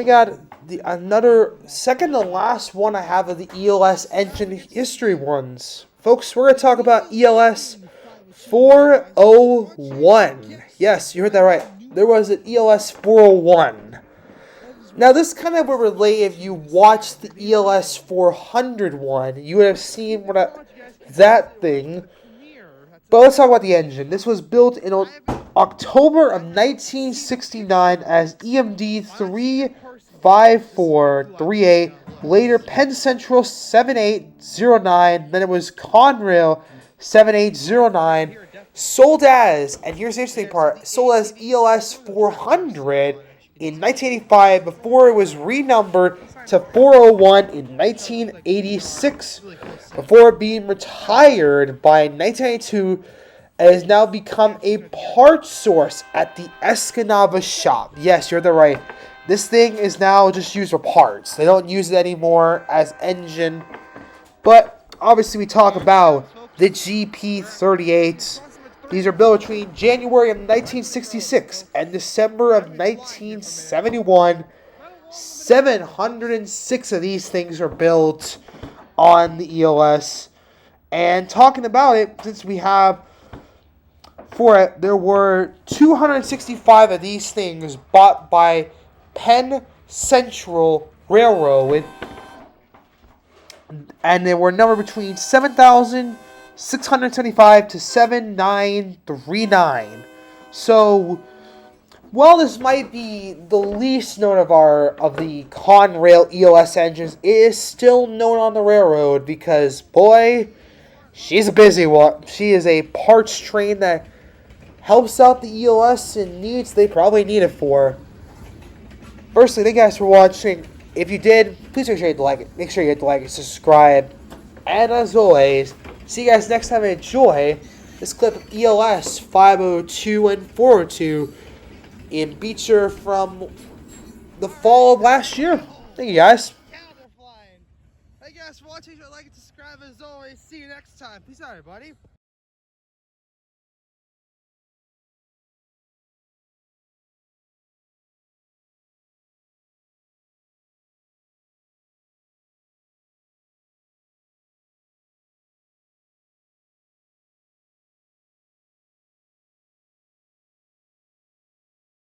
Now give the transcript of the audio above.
looking at another second to last one I have of the ELS engine history ones. Folks, we're going to talk about ELS 401. Yes, you heard that right. There was an ELS 401. Now, this kind of would relate if you watched the ELS 400 one. You would have seen that thing. But let's talk about the engine. This was built in October of 1969 as EMD 35438, later Penn Central 7809, then it was Conrail 7809, sold as, and here's the interesting part, sold as ELS 400 in 1985 before it was renumbered to 401 in 1986, before being retired by 1992. It has now become a parts source at the Escanaba shop. Yes, you're right. This thing is now just used for parts. They don't use it anymore as engine. But obviously we talk about the GP38s. These are built between January of 1966 and December of 1971. 706 of these things are built on the ELS. And talking about it, since we have there were 265 of these things bought by Penn Central Railroad, and they were numbered between 7,675 to 7,939. So, while this might be the least known of the Conrail ELS engines, it is still known on the railroad because, boy, she's a busy one. She is a parts train that helps out the ELS in needs they probably need it for. Firstly, thank you guys for watching. If you did, please make sure you hit the like. Make sure you hit the like and subscribe. And as always, see you guys next time and enjoy this clip of ELS 502 and 402 in Beecher from the fall of last year. Thank you guys. Thank you guys for watching. Like and subscribe as always. See you next time. Peace out, everybody.